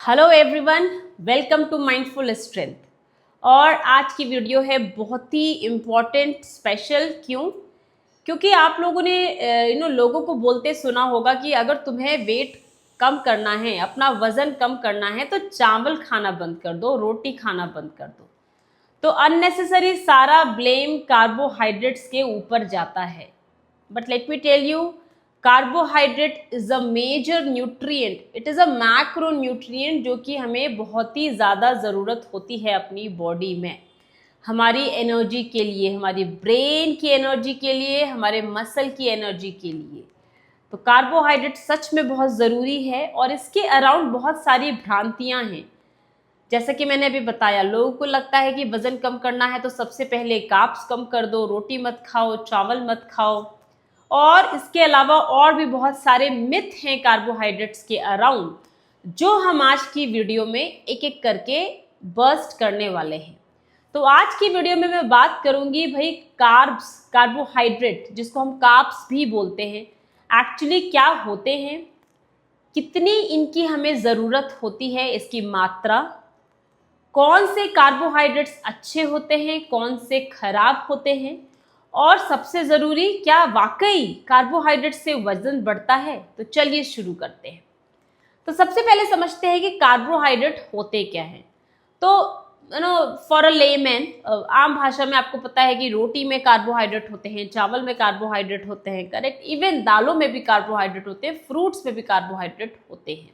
Hello everyone, welcome to Mindful Strength. और आज की वीडियो है बहुत ही इम्पॉर्टेंट स्पेशल। क्योंकि आप लोगों ने लोगों को बोलते सुना होगा कि अगर तुम्हें वेट कम करना है, अपना वजन कम करना है तो चावल खाना बंद कर दो, रोटी खाना बंद कर दो। तो अननेसेसरी सारा ब्लेम कार्बोहाइड्रेट्स के ऊपर जाता है। But let me tell you, carbohydrate is a major nutrient, it is a macro nutrient जो कि हमें बहुत ही ज़्यादा ज़रूरत होती है अपनी बॉडी में, हमारी एनर्जी के लिए, हमारी ब्रेन की एनर्जी के लिए, हमारे मसल की एनर्जी के लिए। तो कार्बोहाइड्रेट सच में बहुत ज़रूरी है और इसके अराउंड बहुत सारी भ्रांतियाँ हैं। जैसा कि मैंने अभी बताया, लोगों को लगता है कि वज़न कम करना है तो सबसे पहले कार्ब्स कम कर दो, रोटी मत खाओ, चावल मत खाओ। और इसके अलावा और भी बहुत सारे मिथ हैं कार्बोहाइड्रेट्स के अराउंड, जो हम आज की वीडियो में एक एक करके बर्स्ट करने वाले हैं। तो आज की वीडियो में मैं बात करूंगी भाई कार्ब्स, कार्बोहाइड्रेट जिसको हम कार्ब्स भी बोलते हैं, एक्चुअली क्या होते हैं, कितनी इनकी हमें ज़रूरत होती है, इसकी मात्रा, कौन से कार्बोहाइड्रेट्स अच्छे होते हैं, कौन से खराब होते हैं, और सबसे ज़रूरी, क्या वाकई कार्बोहाइड्रेट से वजन बढ़ता है। तो चलिए शुरू करते हैं। तो सबसे पहले समझते हैं कि कार्बोहाइड्रेट होते क्या हैं। तो फॉर अ लेमैन, आम भाषा में आपको पता है कि रोटी में कार्बोहाइड्रेट होते हैं, चावल में कार्बोहाइड्रेट होते हैं, करेक्ट, इवन दालों में भी कार्बोहाइड्रेट होते हैं, फ्रूट्स में भी कार्बोहाइड्रेट होते हैं।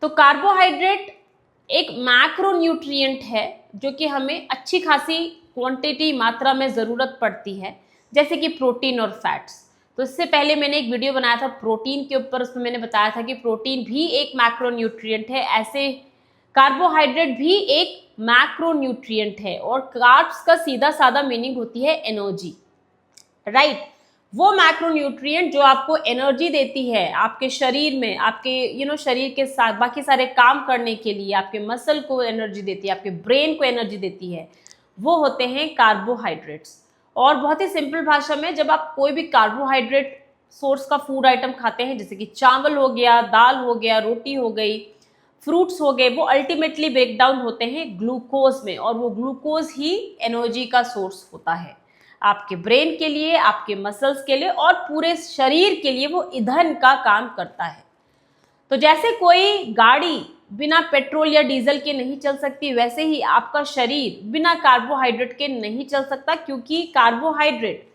तो कार्बोहाइड्रेट एक मैक्रो न्यूट्रिएंट है जो कि हमें अच्छी खासी क्वांटिटी, मात्रा में ज़रूरत पड़ती है, जैसे कि प्रोटीन और फैट्स। तो इससे पहले मैंने एक वीडियो बनाया था प्रोटीन के ऊपर, उसमें मैंने बताया था कि प्रोटीन भी एक मैक्रो न्यूट्रिएंट है, ऐसे कार्बोहाइड्रेट भी एक मैक्रो न्यूट्रिएंट है। और कार्ब्स का सीधा साधा मीनिंग होती है एनर्जी, राइट। वो मैक्रोन्यूट्रिएंट जो आपको एनर्जी देती है आपके शरीर में, आपके शरीर के साथ बाकी सारे काम करने के लिए, आपके मसल को एनर्जी देती है, आपके ब्रेन को एनर्जी देती है, वो होते हैं कार्बोहाइड्रेट्स। और बहुत ही सिंपल भाषा में, जब आप कोई भी कार्बोहाइड्रेट सोर्स का फूड आइटम खाते हैं, जैसे कि चावल हो गया, दाल हो गया, रोटी हो गई, फ्रूट्स हो गए, वो अल्टीमेटली ब्रेक डाउन होते हैं ग्लूकोज में, और वो ग्लूकोज ही एनर्जी का सोर्स होता है आपके ब्रेन के लिए, आपके मसल्स के लिए, और पूरे शरीर के लिए वो ईंधन का काम करता है। तो जैसे कोई गाड़ी बिना पेट्रोल या डीजल के नहीं चल सकती, वैसे ही आपका शरीर बिना कार्बोहाइड्रेट के नहीं चल सकता, क्योंकि कार्बोहाइड्रेट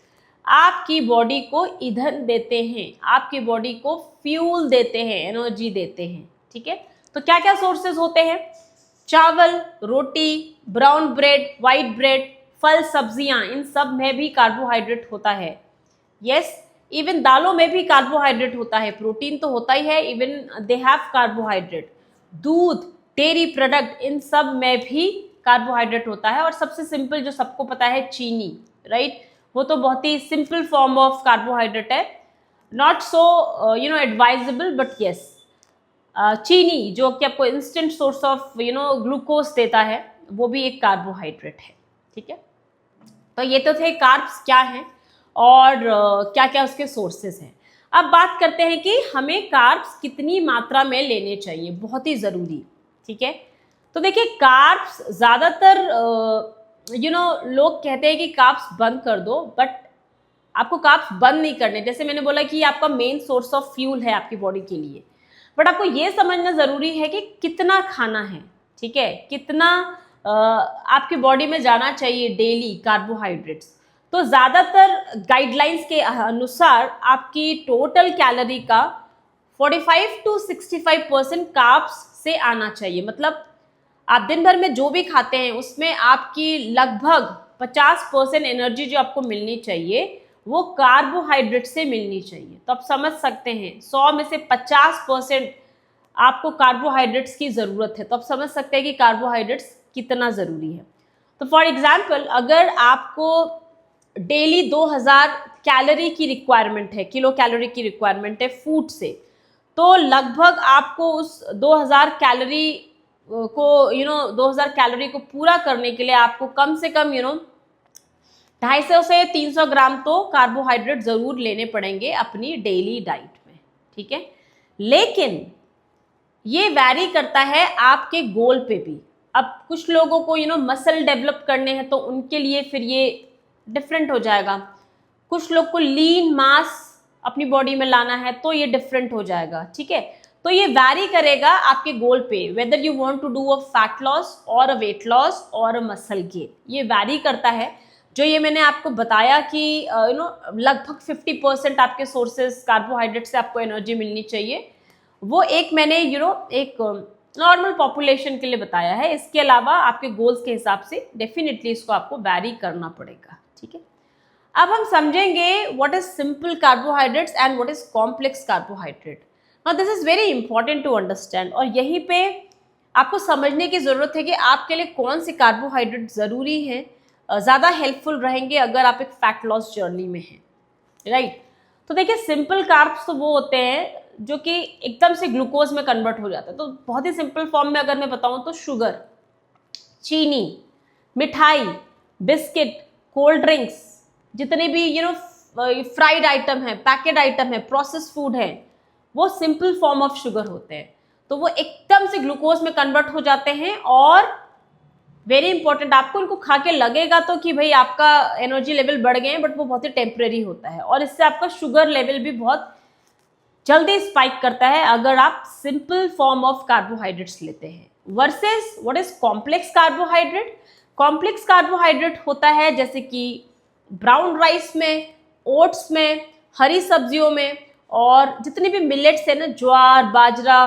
आपकी बॉडी को ईंधन देते हैं, आपकी बॉडी को फ्यूल देते हैं, एनर्जी देते हैं, ठीक है। तो क्या क्या सोर्सेज होते हैं? चावल, रोटी, ब्राउन ब्रेड, वाइट ब्रेड, फल, सब्जियां, इन सब में भी कार्बोहाइड्रेट होता है। यस, इवन दालों में भी कार्बोहाइड्रेट होता है, प्रोटीन तो होता ही है, इवन दे हैव कार्बोहाइड्रेट। दूध, डेयरी प्रोडक्ट, इन सब में भी कार्बोहाइड्रेट होता है। और सबसे सिंपल जो सबको पता है, चीनी, राइट, वो तो बहुत ही सिंपल फॉर्म ऑफ कार्बोहाइड्रेट है, not so advisable, but yes, चीनी जो कि आपको इंस्टेंट सोर्स ऑफ ग्लूकोज देता है, वो भी एक कार्बोहाइड्रेट है, ठीक है। तो ये तो थे कार्ब्स क्या हैं और क्या क्या उसके सोर्सेज हैं। अब बात करते हैं कि हमें कार्ब्स कितनी मात्रा में लेने चाहिए, बहुत ही ज़रूरी, ठीक है। तो देखिए, कार्ब्स ज़्यादातर लोग कहते हैं कि कार्ब्स बंद कर दो, बट आपको कार्ब्स बंद नहीं करने। जैसे मैंने बोला कि आपका मेन सोर्स ऑफ फ्यूल है आपकी बॉडी के लिए, बट आपको ये समझना ज़रूरी है कि कितना खाना है, ठीक है, कितना आपकी बॉडी में जाना चाहिए डेली कार्बोहाइड्रेट्स। तो ज़्यादातर गाइडलाइंस के अनुसार आपकी टोटल कैलोरी का 45 to 65% कार्ब्स से आना चाहिए। मतलब आप दिन भर में जो भी खाते हैं उसमें आपकी लगभग 50% एनर्जी जो आपको मिलनी चाहिए वो कार्बोहाइड्रेट से मिलनी चाहिए। तो आप समझ सकते हैं 100 में से 50% आपको कार्बोहाइड्रेट्स की ज़रूरत है, तो आप समझ सकते हैं कि कार्बोहाइड्रेट्स कितना ज़रूरी है। तो फॉर एग्जांपल, अगर आपको डेली 2000 कैलोरी की रिक्वायरमेंट है, किलो कैलोरी की रिक्वायरमेंट है फूड से, तो लगभग आपको उस 2000 कैलोरी को 2000 कैलोरी को पूरा करने के लिए आपको कम से कम 250 से 300 ग्राम तो कार्बोहाइड्रेट ज़रूर लेने पड़ेंगे अपनी डेली डाइट में, ठीक है। लेकिन ये वैरी करता है आपके गोल पे भी। अब कुछ लोगों को मसल डेवलप करने हैं तो उनके लिए फिर ये डिफरेंट हो जाएगा। कुछ लोग को लीन मास अपनी बॉडी में लाना है तो ये डिफरेंट हो जाएगा, ठीक है। तो ये वैरी करेगा आपके गोल पे, whether you want to do a fat loss और अ वेट लॉस और अ मसल गेन, ये वैरी करता है। जो ये मैंने आपको बताया कि लगभग 50% आपके सोर्सेज कार्बोहाइड्रेट से आपको एनर्जी मिलनी चाहिए, वो एक मैंने एक नॉर्मल पॉपुलेशन के लिए बताया है। इसके अलावा आपके गोल्स के हिसाब से डेफिनेटली इसको आपको वैरी करना पड़ेगा, ठीक है। अब हम समझेंगे what is simple carbohydrates and what is complex carbohydrate. Now this is very important to understand, और यहीं पे आपको समझने की जरूरत है कि आपके लिए कौन से कार्बोहाइड्रेट जरूरी हैं, ज़्यादा हेल्पफुल रहेंगे अगर आप एक फैट लॉस जर्नी में हैं, राइट। तो देखिए, सिंपल कार्ब्स तो वो होते हैं जो कि एकदम से ग्लूकोज में कन्वर्ट हो जाता है। तो बहुत ही सिंपल फॉर्म में अगर मैं बताऊं तो शुगर, चीनी, मिठाई, बिस्किट, कोल्ड ड्रिंक्स, जितने भी फ्राइड आइटम है, पैकेट आइटम है, प्रोसेस फूड है, वो सिंपल फॉर्म ऑफ शुगर होते हैं। तो वो एकदम से ग्लूकोज में कन्वर्ट हो जाते हैं, और वेरी इंपॉर्टेंट, आपको इनको खा के लगेगा तो कि भाई आपका एनर्जी लेवल बढ़ गए हैं, बट वो बहुत ही टेम्परेरी होता है, और इससे आपका शुगर लेवल भी बहुत जल्दी स्पाइक करता है अगर आप सिंपल फॉर्म ऑफ कार्बोहाइड्रेट्स लेते हैं। Versus what is complex carbohydrate. Complex carbohydrate होता है जैसे कि ब्राउन राइस में, ओट्स में, हरी सब्जियों में, और जितने भी मिलेट्स है ना, ज्वार, बाजरा,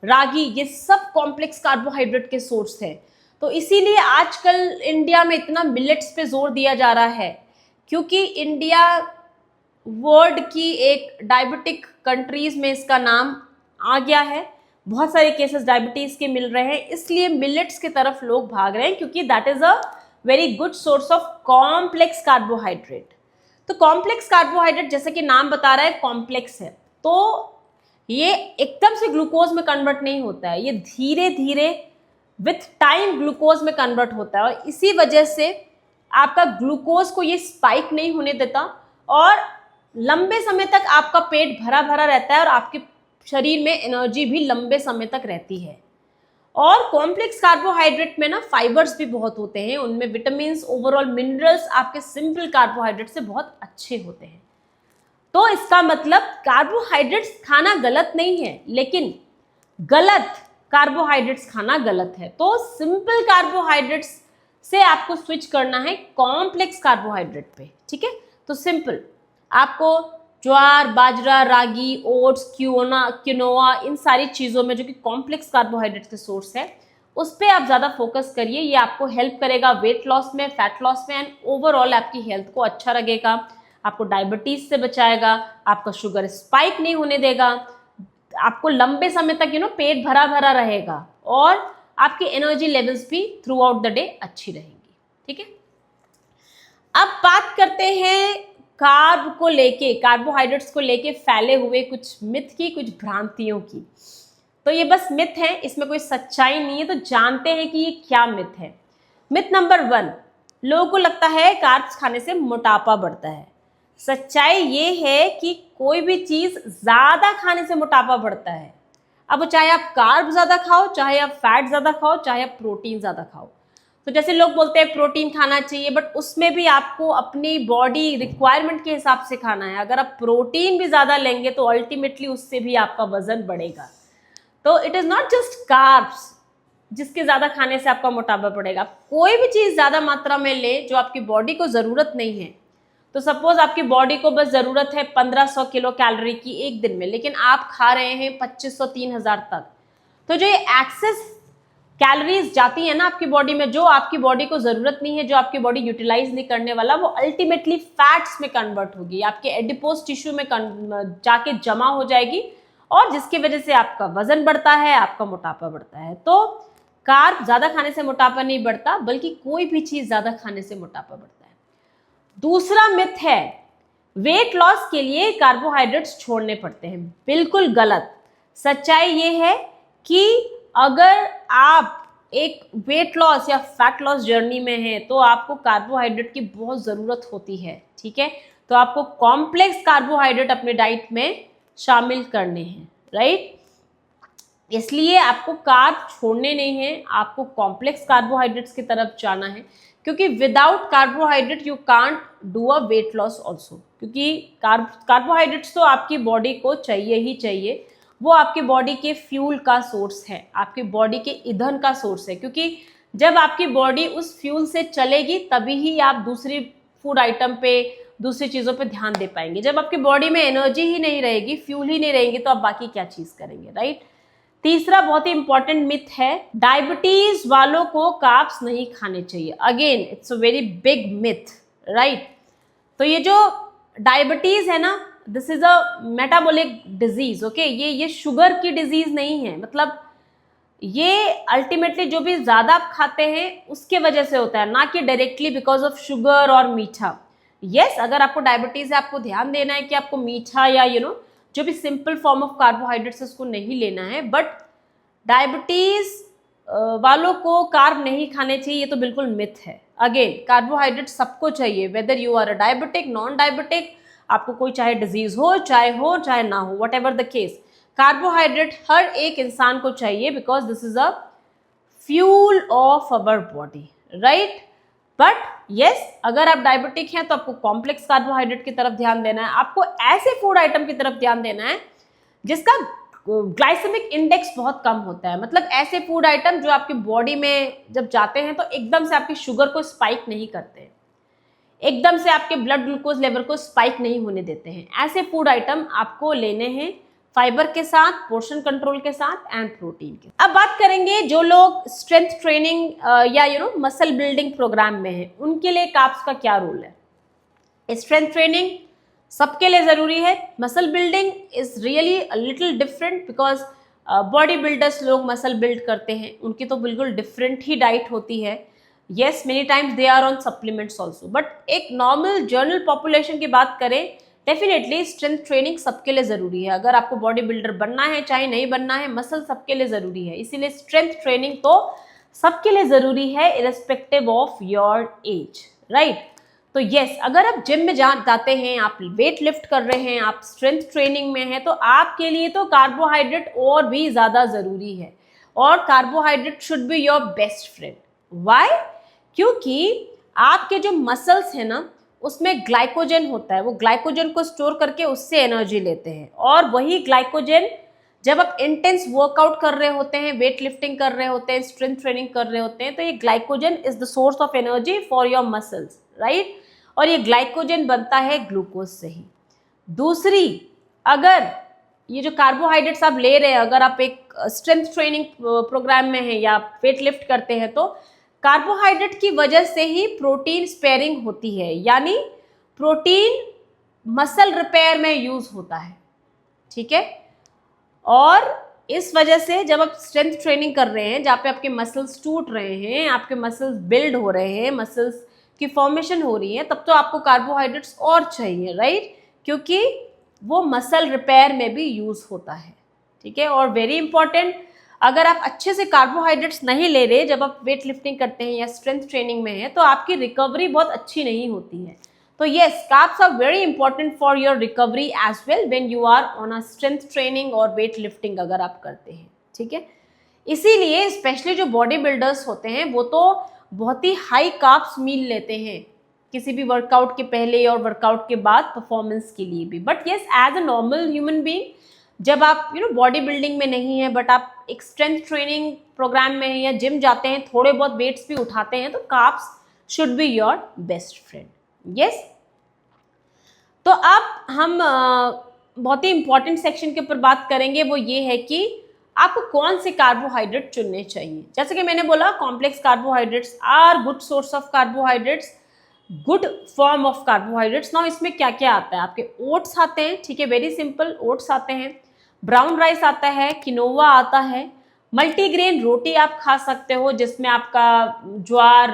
रागी, ये सब कॉम्प्लेक्स कार्बोहाइड्रेट के सोर्स हैं। तो इसीलिए आजकल इंडिया में इतना मिलेट्स पे जोर दिया जा रहा है, क्योंकि इंडिया वर्ल्ड की एक डायबिटिक कंट्रीज में इसका नाम आ गया है। बहुत सारे केसेस डायबिटीज के मिल रहे हैं, इसलिए मिलेट्स की तरफ लोग भाग रहे हैं, क्योंकि that is a very good source of complex carbohydrate. तो कॉम्प्लेक्स कार्बोहाइड्रेट, जैसे कि नाम बता रहा है, कॉम्प्लेक्स है, तो ये एकदम से ग्लूकोज में कन्वर्ट नहीं होता है, ये धीरे धीरे विथ टाइम ग्लूकोज में कन्वर्ट होता है, और इसी वजह से आपका ग्लूकोज को ये स्पाइक नहीं होने देता, और लंबे समय तक आपका पेट भरा भरा रहता है, और आपके शरीर में एनर्जी भी लंबे समय तक रहती है। और कॉम्प्लेक्स कार्बोहाइड्रेट में ना फाइबर्स भी बहुत होते हैं, उनमें विटामिन्स, ओवरऑल मिनरल्स आपके सिंपल कार्बोहाइड्रेट से बहुत अच्छे होते हैं। तो इसका मतलब कार्बोहाइड्रेट्स खाना गलत नहीं है, लेकिन गलत कार्बोहाइड्रेट्स खाना गलत है। तो सिंपल कार्बोहाइड्रेट्स से आपको स्विच करना है कॉम्प्लेक्स कार्बोहाइड्रेट पे, ठीक है। तो सिंपल, आपको ज्वार, बाजरा, रागी, ओट्स, क्विनोआ, इन सारी चीज़ों में जो कि कॉम्प्लेक्स कार्बोहाइड्रेट के सोर्स है, उस पर आप ज़्यादा फोकस करिए। ये आपको हेल्प करेगा वेट लॉस में, फैट लॉस में, एंड ओवरऑल आपकी हेल्थ को अच्छा लगेगा, आपको डायबिटीज से बचाएगा, आपका शुगर स्पाइक नहीं होने देगा, आपको लंबे समय तक पेट भरा भरा रहेगा, और आपकी एनर्जी लेवल्स भी थ्रू आउट द डे अच्छी रहेंगी, ठीक है। अब बात करते हैं कार्ब को लेके, कार्बोहाइड्रेट्स को लेके फैले हुए कुछ मिथ की, कुछ भ्रांतियों की। तो ये बस मिथ है, इसमें कोई सच्चाई नहीं है। तो जानते हैं कि ये क्या मिथ है। मिथ नंबर 1, लोगों को लगता है कार्ब्स खाने से मोटापा बढ़ता है। सच्चाई ये है कि कोई भी चीज़ ज़्यादा खाने से मोटापा बढ़ता है। अब चाहे आप कार्ब ज़्यादा खाओ, चाहे आप फैट ज़्यादा खाओ, चाहे आप प्रोटीन ज़्यादा खाओ। तो जैसे लोग बोलते हैं प्रोटीन खाना चाहिए, बट उसमें भी आपको अपनी बॉडी रिक्वायरमेंट के हिसाब से खाना है। अगर आप प्रोटीन भी ज़्यादा लेंगे तो अल्टीमेटली उससे भी आपका वजन बढ़ेगा। तो it is not just carbs जिसके ज़्यादा खाने से आपका मोटापा बढ़ेगा। कोई भी चीज़ ज़्यादा मात्रा में ले जो आपकी बॉडी को ज़रूरत नहीं है। तो सपोज आपकी बॉडी को बस ज़रूरत है 1500 किलो कैलोरी की एक दिन में, लेकिन आप खा रहे हैं 2500-3000 तक। तो जो ये एक्सेस कैलोरीज जाती है ना आपकी बॉडी में, जो आपकी बॉडी को ज़रूरत नहीं है, जो आपकी बॉडी यूटिलाइज नहीं करने वाला, वो अल्टीमेटली फैट्स में कन्वर्ट होगी, आपके एडिपोज टिश्यू में जाके जमा हो जाएगी, और जिसकी वजह से आपका वजन बढ़ता है, आपका मोटापा बढ़ता है। तो कार्ब ज़्यादा खाने से मोटापा नहीं बढ़ता, बल्कि कोई भी चीज़ ज़्यादा खाने से मोटापा बढ़ता है। दूसरा मिथ है वेट लॉस के लिए कार्बोहाइड्रेट्स छोड़ने पड़ते हैं। बिल्कुल गलत। सच्चाई ये है कि अगर आप एक वेट लॉस या फैट लॉस जर्नी में हैं तो आपको कार्बोहाइड्रेट की बहुत ज़रूरत होती है, ठीक है। तो आपको कॉम्प्लेक्स कार्बोहाइड्रेट अपने डाइट में शामिल करने हैं, राइट। इसलिए आपको कार्ब छोड़ने नहीं है, आपको कॉम्प्लेक्स कार्बोहाइड्रेट्स की तरफ जाना है, क्योंकि without carbohydrate you can't do a weight loss also, क्योंकि कार्बोहाइड्रेट्स तो आपकी बॉडी को चाहिए ही चाहिए, वो आपकी बॉडी के फ्यूल का सोर्स है, आपकी बॉडी के ईंधन का सोर्स है, क्योंकि जब आपकी बॉडी उस फ्यूल से चलेगी तभी ही आप दूसरी फूड आइटम पे, दूसरी चीज़ों पे ध्यान दे पाएंगे। जब आपकी बॉडी में एनर्जी ही नहीं रहेगी, फ्यूल ही नहीं रहेंगे, तो आप बाकी क्या चीज़ करेंगे, राइट। तीसरा बहुत ही इंपॉर्टेंट मिथ है, डायबिटीज वालों को कार्ब्स नहीं खाने चाहिए। Again it's a very big myth, right. तो ये जो डायबिटीज है ना, this is a metabolic disease, okay. ये शुगर की डिजीज नहीं है, मतलब ये अल्टीमेटली जो भी ज्यादा आप खाते हैं उसके वजह से होता है, ना कि डायरेक्टली बिकॉज ऑफ शुगर और मीठा। यस, अगर आपको डायबिटीज है, आपको ध्यान देना है कि आपको मीठा या जो भी सिंपल फॉर्म ऑफ कार्बोहाइड्रेट्स उसको नहीं लेना है, बट डायबिटीज वालों को कार्ब नहीं खाने चाहिए, ये तो बिल्कुल मिथ है। अगेन कार्बोहाइड्रेट सबको चाहिए, whether you are a diabetic, non diabetic, आपको कोई चाहे डिजीज हो चाहे ना हो, whatever the case, carbohydrate हर एक इंसान को चाहिए, because this is a fuel of our body, right. But yes, अगर आप डायबिटिक हैं तो आपको कॉम्प्लेक्स कार्बोहाइड्रेट की तरफ ध्यान देना है, आपको ऐसे फूड आइटम की तरफ ध्यान देना है जिसका ग्लाइसेमिक इंडेक्स बहुत कम होता है, मतलब ऐसे फूड आइटम जो आपकी बॉडी में जब जाते हैं तो एकदम से आपकी शुगर को स्पाइक नहीं करते हैं, एकदम से आपके ब्लड ग्लूकोज लेवल को स्पाइक नहीं होने देते हैं। ऐसे फूड आइटम आपको लेने हैं फाइबर के साथ, पोर्शन कंट्रोल के साथ एंड प्रोटीन के। अब बात करेंगे जो लोग स्ट्रेंथ ट्रेनिंग या मसल बिल्डिंग प्रोग्राम में हैं, उनके लिए कार्ब्स का क्या रोल है। स्ट्रेंथ ट्रेनिंग सबके लिए जरूरी है, muscle building is really a little different, because body builders लोग मसल बिल्ड करते हैं, उनकी तो बिल्कुल डिफरेंट ही डाइट होती है। Yes, many times they are on supplements also, but एक नॉर्मल जनरल पॉपुलेशन की बात करें, डेफिनेटली स्ट्रेंथ ट्रेनिंग सबके लिए जरूरी है। अगर आपको बॉडी बिल्डर बनना है चाहे नहीं बनना है, मसल सबके लिए जरूरी है, इसीलिए स्ट्रेंथ ट्रेनिंग तो सबके लिए जरूरी है, irrespective of your age, right. तो यस, अगर आप जिम में जाते हैं, आप वेट लिफ्ट कर रहे हैं, आप स्ट्रेंथ ट्रेनिंग में हैं, तो आपके लिए तो कार्बोहाइड्रेट और भी ज्यादा जरूरी है, और carbohydrate should be your best friend. Why? क्योंकि आपके जो मसल्स है ना, उसमें ग्लाइकोजन होता है, वो ग्लाइकोजन को स्टोर करके उससे एनर्जी लेते हैं, और वही ग्लाइकोजन जब आप इंटेंस वर्कआउट कर रहे होते हैं, वेट लिफ्टिंग कर रहे होते हैं, स्ट्रेंथ ट्रेनिंग कर रहे होते हैं, तो ये glycogen is the source of energy for your muscles, right. और ये ग्लाइकोजन बनता है ग्लूकोज से ही। दूसरी, अगर ये जो कार्बोहाइड्रेट्स आप ले रहे हैं, अगर आप एक स्ट्रेंथ ट्रेनिंग प्रोग्राम में हैं या वेट लिफ्ट करते हैं, तो कार्बोहाइड्रेट की वजह से ही प्रोटीन स्पेयरिंग होती है, यानी प्रोटीन मसल रिपेयर में यूज होता है, ठीक है। और इस वजह से जब आप स्ट्रेंथ ट्रेनिंग कर रहे हैं, जहाँ पे आपके मसल्स टूट रहे हैं, आपके मसल्स बिल्ड हो रहे हैं, मसल्स की फॉर्मेशन हो रही है, तब तो आपको कार्बोहाइड्रेट्स और चाहिए, राइट, क्योंकि वो मसल रिपेयर में भी यूज होता है, ठीक है। और वेरी इंपॉर्टेंट, अगर आप अच्छे से कार्बोहाइड्रेट्स नहीं ले रहे जब आप वेट लिफ्टिंग करते हैं या स्ट्रेंथ ट्रेनिंग में हैं, तो आपकी रिकवरी बहुत अच्छी नहीं होती है। तो yes, carbs are very important for your recovery as well when you are on a strength training और वेट लिफ्टिंग अगर आप करते हैं, ठीक है। इसीलिए स्पेशली जो बॉडी बिल्डर्स होते हैं वो तो बहुत ही हाई कार्ब्स मील लेते हैं किसी भी वर्कआउट के पहले और वर्कआउट के बाद परफॉर्मेंस के लिए भी। But yes, as a normal human being, जब आप बॉडी बिल्डिंग में नहीं है बट आप एक स्ट्रेंथ ट्रेनिंग प्रोग्राम में है या जिम जाते हैं, थोड़े बहुत वेट्स भी उठाते हैं, तो carbs should be your best friend. Yes, तो अब हम बहुत ही इंपॉर्टेंट सेक्शन के ऊपर बात करेंगे, वो ये है कि आपको कौन से कार्बोहाइड्रेट चुनने चाहिए। जैसे कि मैंने बोला, complex carbohydrates are good source of carbohydrates, good form of carbohydrates. Now इसमें क्या क्या आता है, आपके ओट्स आते हैं, ठीक है, वेरी सिंपल, ओट्स आते हैं, ब्राउन राइस आता है, किनोवा आता है, मल्टीग्रेन रोटी आप खा सकते हो जिसमें आपका ज्वार,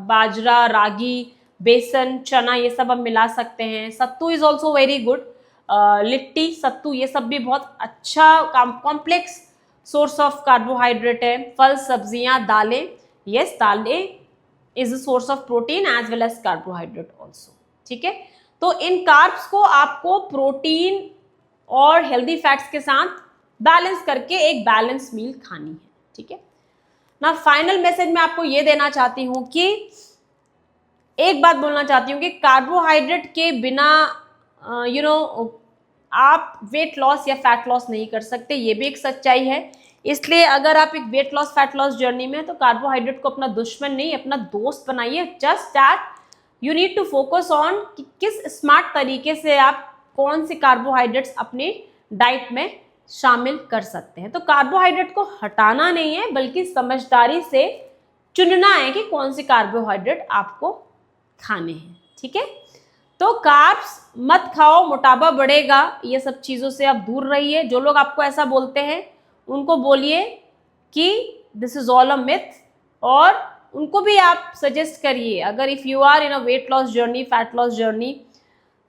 बाजरा, रागी, बेसन, चना, ये सब आप मिला सकते हैं। Sattu is also very good, लिट्टी, सत्तू, ये सब भी बहुत अच्छा कॉम्प्लेक्स सोर्स ऑफ कार्बोहाइड्रेट है। फल, सब्जियां, दालें, यस, दालें is a source of protein as well as carbohydrate also, ठीक है। तो इन कार्ब्स को आपको प्रोटीन और हेल्दी फैट्स के साथ बैलेंस करके एक बैलेंस मील खानी है, ठीक है ना। फाइनल मैसेज मैं आपको ये देना चाहती हूँ कि एक बात बोलना चाहती हूँ कि कार्बोहाइड्रेट के बिना आप वेट लॉस या फैट लॉस नहीं कर सकते, ये भी एक सच्चाई है। इसलिए अगर आप एक weight loss fat loss journey में हैं तो कार्बोहाइड्रेट को अपना दुश्मन नहीं, अपना दोस्त बनाइए। Just that you need to focus on कि किस स्मार्ट तरीके से आप कौन से कार्बोहाइड्रेट्स अपने डाइट में शामिल कर सकते हैं। तो कार्बोहाइड्रेट को हटाना नहीं है, बल्कि समझदारी से चुनना है कि कौन से कार्बोहाइड्रेट आपको खाने हैं, ठीक है। तो कार्ब्स मत खाओ, मोटापा बढ़ेगा, ये सब चीज़ों से आप दूर रहिए। जो लोग आपको ऐसा बोलते हैं उनको बोलिए कि this is all a myth, और उनको भी आप सजेस्ट करिए, अगर if you are in a weight loss journey, fat loss journey,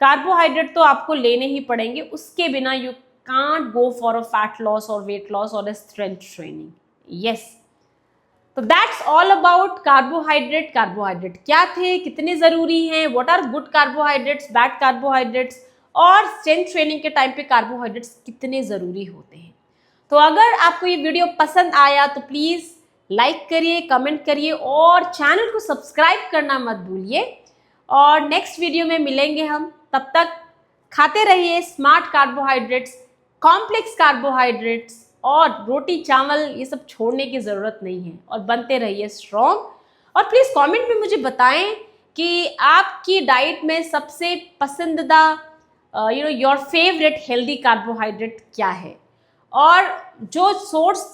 carbohydrate तो आपको लेने ही पड़ेंगे, उसके बिना you can't go for a fat loss और वेट लॉस और अ स्ट्रेंथ ट्रेनिंग। यस, तो that's all about carbohydrate. Carbohydrate क्या थे, कितने ज़रूरी हैं, what are good carbohydrates, bad carbohydrates, और स्ट्रेंथ ट्रेनिंग के टाइम पे कार्बोहाइड्रेट्स कितने ज़रूरी होते हैं। तो अगर आपको ये वीडियो पसंद आया तो प्लीज़ लाइक करिए, कमेंट करिए और चैनल को सब्सक्राइब करना मत भूलिए। और नेक्स्ट वीडियो में मिलेंगे हम, तब तक खाते रहिए स्मार्ट कार्बोहाइड्रेट्स, कॉम्प्लेक्स कार्बोहाइड्रेट्स, और रोटी चावल ये सब छोड़ने की ज़रूरत नहीं है, और बनते रहिए स्ट्रॉन्ग। और प्लीज़ कमेंट में मुझे बताएं कि आपकी डाइट में सबसे पसंदीदा योर फेवरेट हेल्दी कार्बोहाइड्रेट क्या है, और जो सोर्स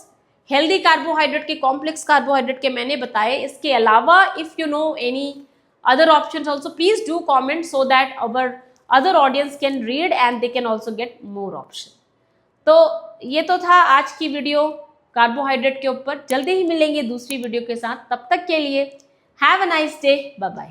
हेल्दी कार्बोहाइड्रेट के, कॉम्प्लेक्स कार्बोहाइड्रेट के मैंने बताए, इसके अलावा if you know any other options also, please do comment so that our other audience can read and they can also get more option. तो ये तो था आज की वीडियो कार्बोहाइड्रेट के ऊपर। जल्दी ही मिलेंगे दूसरी वीडियो के साथ, तब तक के लिए have a nice day, bye bye.